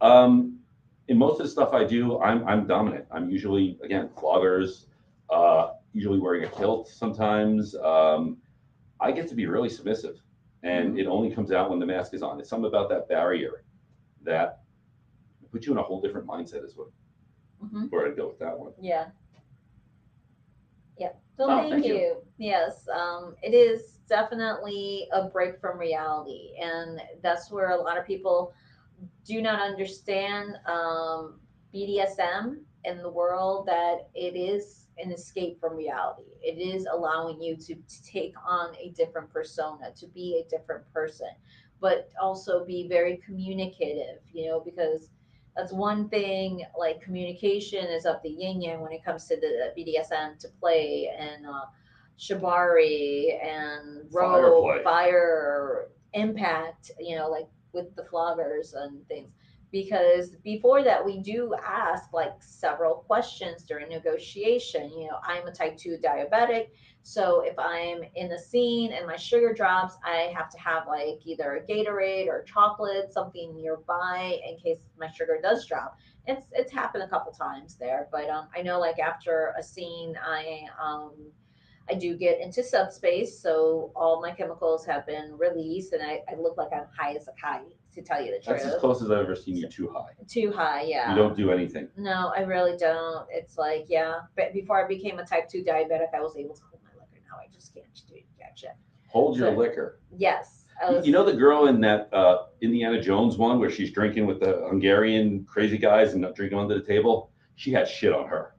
in most of the stuff I do, I'm dominant. I'm usually, again, floggers, usually wearing a kilt sometimes. I get to be really submissive, and it only comes out when the mask is on. It's something about that barrier that puts you in a whole different mindset as well. Where I'd go with that one. Yeah. So thank you. Yes, it is definitely a break from reality, and that's where a lot of people do not understand BDSM in the world, that it is an escape from reality. It is allowing you to take on a different persona, to be a different person, but also be very communicative, because that's one thing, like communication is up the yin yang when it comes to the BDSM to play, and shibari and rope, fire, impact, like with the floggers and things. Because before that, we do ask like several questions during negotiation. I'm a type 2 diabetic. So if I'm in a scene and my sugar drops, I have to have like either a Gatorade or chocolate, something nearby in case my sugar does drop. It's happened a couple times there, but I know like after a scene, I do get into subspace, so all my chemicals have been released, and I look like I'm high as a kite, to tell you the truth. That's as close as I've ever seen you too high. Too high, yeah. You don't do anything. No, I really don't. It's like, yeah. But before I became a type 2 diabetic, I was able to hold my liquor. Now I just can't do jack shit. Hold your liquor. Yes. You know the girl in that Indiana Jones one where she's drinking with the Hungarian crazy guys and not drinking under the table? She had shit on her.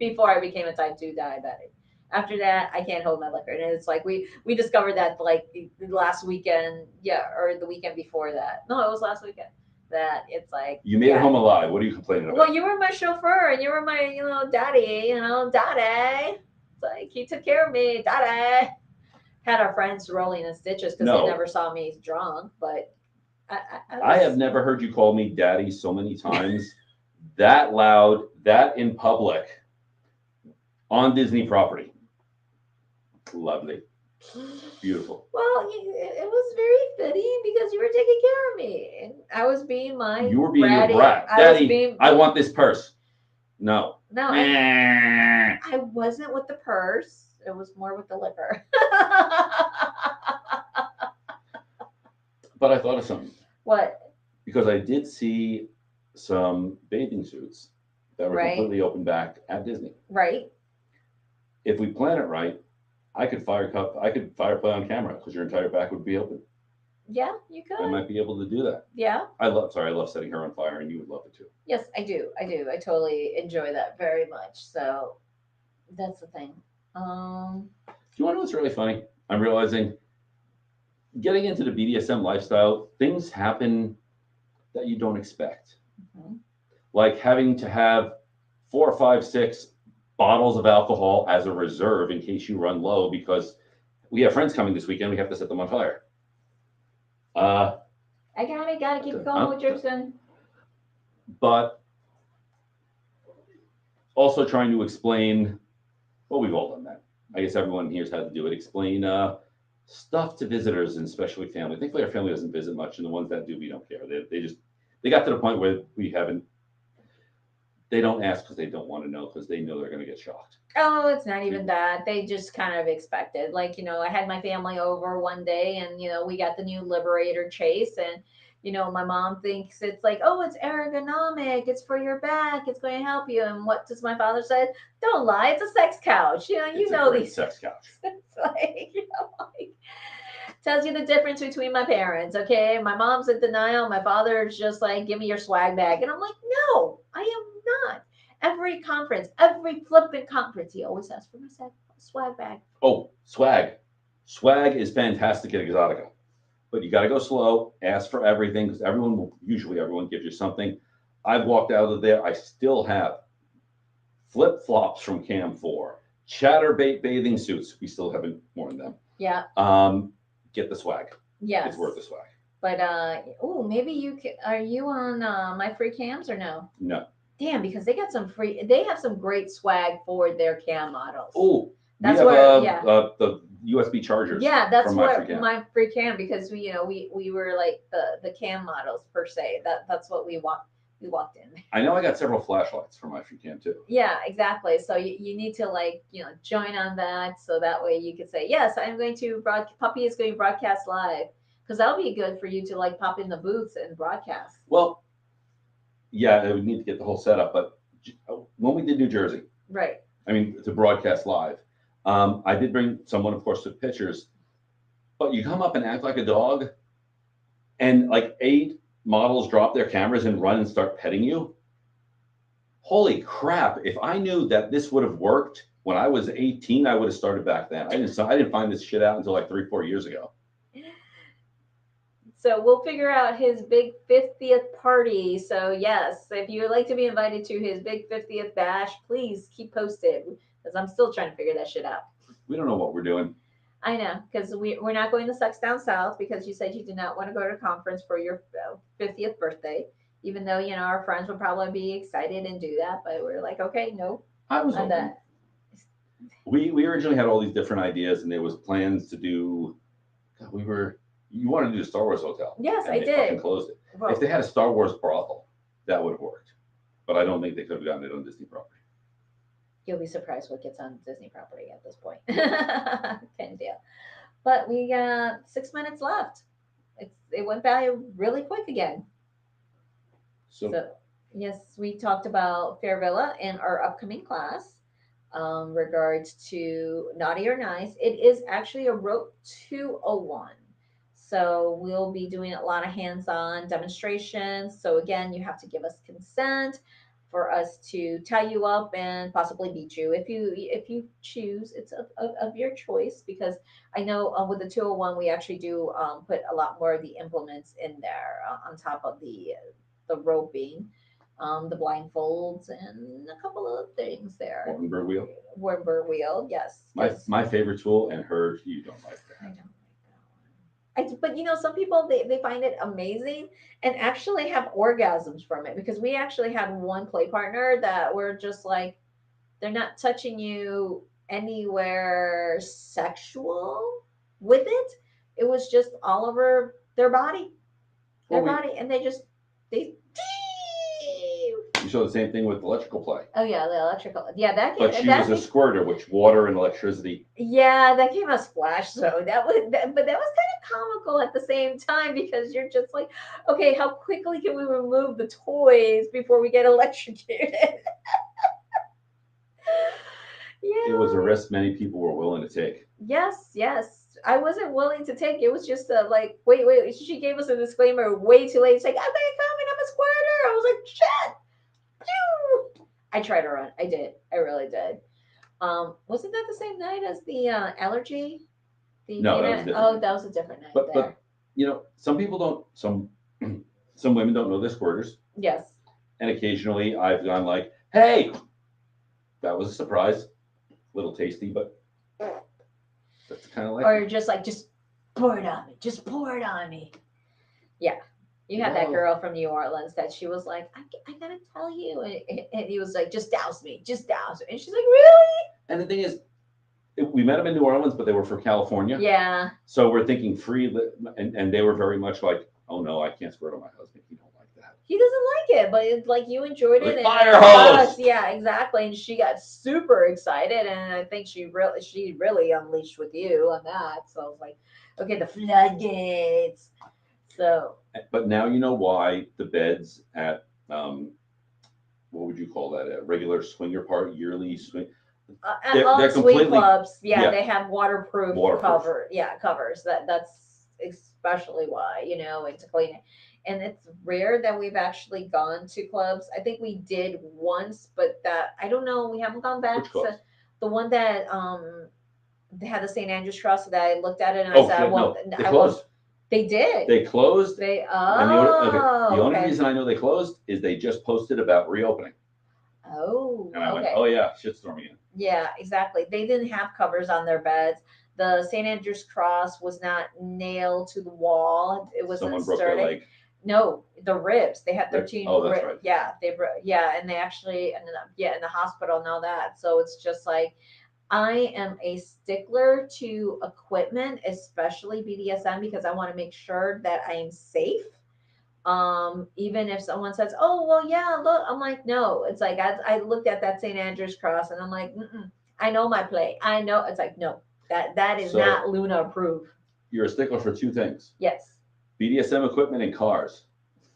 before I became a type 2 diabetic. After that, I can't hold my liquor. And it's like we discovered that like last weekend, yeah, or the weekend before that. No, it was last weekend. That it's like You made it home alive. What are you complaining about? Well, you were my chauffeur and you were my, daddy, daddy. It's like he took care of me, daddy. Had our friends rolling in stitches because they never saw me drunk, but I have never heard you call me daddy so many times, that loud, that in public, on Disney property. Lovely. Beautiful. Well, it was very fitting because you were taking care of me. And I was being my You were being your brat. Daddy, I want this purse. No. No, I wasn't with the purse. It was more with the liquor. But I thought of something. What? Because I did see some bathing suits that were completely open back at Disney. Right. If we plan it right, I could fire play on camera because your entire back would be open. Yeah, you could. I might be able to do that. Yeah. I love setting her on fire, and you would love it too. Yes, I do. I totally enjoy that very much. So that's the thing. Do you want to know what's really funny? I'm realizing getting into the BDSM lifestyle, things happen that you don't expect. Mm-hmm. Like having to have 4, 5, 6 bottles of alcohol as a reserve in case you run low because we have friends coming this weekend. We have to set them on fire. I gotta keep going with your son. But also trying to explain, well, we've all done that. I guess everyone here's had to do it. Explain stuff to visitors and especially family. Thankfully, our family doesn't visit much, and the ones that do, we don't care. They got to the point where they don't ask because they don't want to know because they know they're going to get shocked. Oh, it's not even that. They just kind of expected. Like, I had my family over one day and, we got the new Liberator Chase and, my mom thinks it's like, oh, it's ergonomic. It's for your back. It's going to help you. And what does my father say? Don't lie. It's a sex couch. It's a great sex couch. It's like, tells you the difference between my parents. Okay. My mom's in denial. My father's just like, give me your swag bag. And I'm like, no, I am not. Every flippant conference, he always asks for my swag bag. Oh, swag. Swag is fantastic at EXXXOTICA. But you got to go slow, ask for everything, because everyone gives you something. I've walked out of there. I still have flip-flops from Cam 4, chatterbait bathing suits. We still haven't worn them. Yeah. Get the swag. Yes. It's worth the swag. But, maybe are you on my free cams or no? No. Damn, because they have some great swag for their cam models. Oh, that's the USB chargers. Yeah, that's what my free cam, because we were like the cam models per se. That's what we walked in. I know I got several flashlights for my free cam too. Yeah, exactly. So you need to join on that, so that way you could say, yes, I'm going to Puppy is going to broadcast live, because that'll be good for you to pop in the booths and broadcast. Well, yeah, I would need to get the whole setup, but when we did New Jersey, right? I mean, to broadcast live, I did bring someone, of course, took pictures, but you come up and act like a dog, and like 8 models drop their cameras and run and start petting you. Holy crap! If I knew that this would have worked when I was 18, I would have started back then. I didn't find this shit out until like 3-4 years ago. So we'll figure out his big 50th party. So yes, if you would like to be invited to his big 50th bash, please keep posted, because I'm still trying to figure that shit out. We don't know what we're doing. I know, because we're not going to Sex Down South, because you said you did not want to go to a conference for your 50th birthday, even though, our friends would probably be excited and do that. But we're like, okay, no. I was open. We originally had all these different ideas, and there was plans to do, you wanted to do the Star Wars hotel. Yes, I did. They fucking closed it. Well, if they had a Star Wars brothel, that would have worked. But I don't think they could have gotten it on Disney property. You'll be surprised what gets on Disney property at this point. Kind of deal. But we got 6 minutes left. It went by really quick again. So yes, we talked about Fairvilla in our upcoming class. Regards to Naughty or Nice. It is actually a Rope 201. So we'll be doing a lot of hands-on demonstrations. So again, you have to give us consent for us to tie you up and possibly beat you if you choose. It's of your choice, because I know with the 201 we actually do put a lot more of the implements in there on top of the roping, the blindfolds, and a couple of things there. Wartenberg wheel. Wartenberg wheel, yes. My favorite tool, and hers you don't like that. I don't like that one. But some people they find it amazing and actually have orgasms from it, because we actually had one play partner that were just like, they're not touching you anywhere sexual with it. It was just all over their body, and they. You saw the same thing with electrical play. Oh yeah, the electrical. Yeah, that. But she was a squirter, which water and electricity. Yeah, that came out splash. So but that was kind of comical at the same time, because you're just like, okay, how quickly can we remove the toys before we get electrocuted? Yeah. It was a risk many people were willing to take. Yes. I wasn't willing to take. It was just like, wait. She gave us a disclaimer way too late. It's like, I'm gonna come and I'm a squirter. I was like, shit. I tried to run. I did. I really did. Wasn't that the same night as the allergy? No, that was different. That was a different night. But some people don't. Some women don't know they're squirters. Yes. And occasionally I've gone like, hey, that was a surprise, little tasty, but that's kind of like. Or just pour it on me. Just pour it on me. Yeah. You had that girl from New Orleans that she was like, I gotta tell you. And he was like, just douse me. Just douse me. And she's like, really? And the thing is, we met them in New Orleans, but they were from California. Yeah. So we're thinking free, and they were very much like, oh no, I can't squirt on my husband. He don't like that. He doesn't like it, but it's like you enjoyed it. Fire hose. Yeah, exactly. And she got super excited, and I think she really unleashed with you on that. So I was like, okay, the floodgates. So. But now you know why the beds at what would you call that? A regular swinger part, yearly swing. At all swing clubs, they have waterproof cover. Yeah, covers. That's especially why, and to clean it. And it's rare that we've actually gone to clubs. I think we did once, but that I don't know. We haven't gone back to the one that they had the St. Andrew's cross. That I looked at it and I said, they closed. They did. They closed. The only reason I know they closed is they just posted about reopening. Oh. And I went, oh yeah, shitstorming again. Yeah, exactly. They didn't have covers on their beds. The St. Andrew's cross was not nailed to the wall. It was someone broke their leg. No, the ribs. They had 13 ribs. That's right. Yeah, and they actually ended up in the hospital and all that. So it's just like, I am a stickler to equipment, especially BDSM, because I want to make sure that I am safe. Even if someone says, oh, well, yeah, look, I'm like, no, it's like, I looked at that St. Andrew's cross and I'm like, I know my play. I know. It's like, no, that is not Luna approved. You're a stickler for two things. Yes. BDSM equipment and cars.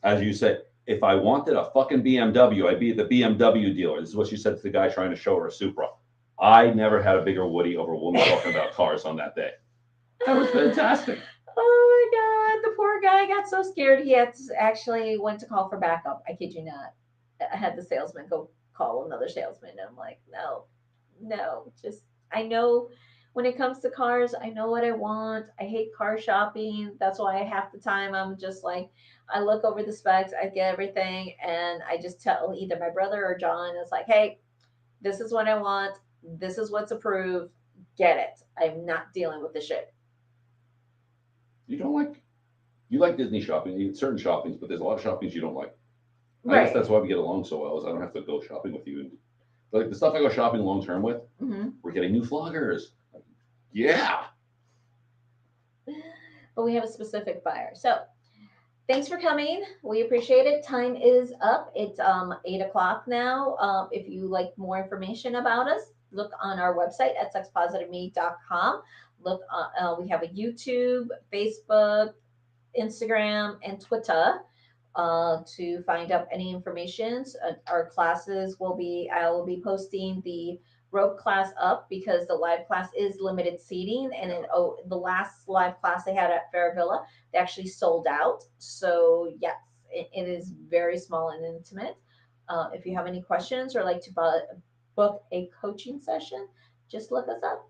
As you said, if I wanted a fucking BMW, I'd be the BMW dealer. This is what she said to the guy trying to show her a Supra. I never had a bigger Woody over a woman talking about cars on that day. That was fantastic. Oh my God. The poor guy got so scared he actually went to call for backup. I kid you not. I had the salesman go call another salesman. And I'm like, no, just, I know when it comes to cars, I know what I want. I hate car shopping. That's why half the time I'm just like, I look over the specs, I get everything, and I just tell either my brother or John, it's like, hey, this is what I want. This is what's approved. Get it. I'm not dealing with the shit. You like Disney shopping, certain shoppings, but there's a lot of shoppings you don't like. Right. I guess that's why we get along so well, is I don't have to go shopping with you. Like the stuff I go shopping long term with, we're getting new floggers. Yeah. But we have a specific buyer. So thanks for coming. We appreciate it. Time is up. It's 8:00 now. If you like more information about us, look on our website at sexpositiveme.com. Look, we have a YouTube, Facebook, Instagram, and Twitter to find out any information. Our classes I will be posting the rope class up because the live class is limited seating, and the last live class they had at Fairvilla, they actually sold out. So yes, it is very small and intimate. If you have any questions or like to book a coaching session, just look us up.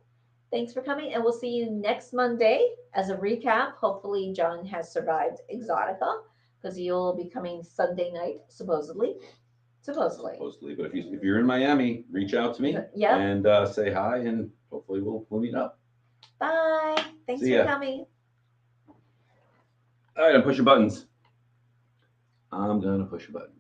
Thanks for coming, and we'll see you next Monday. As a recap, hopefully John has survived Exotica because you'll be coming Sunday night, supposedly. Supposedly, but if you're in Miami, reach out to me and say hi, and hopefully we'll meet up. Bye. Thanks for coming. All right, I'm pushing buttons. I'm gonna push a button.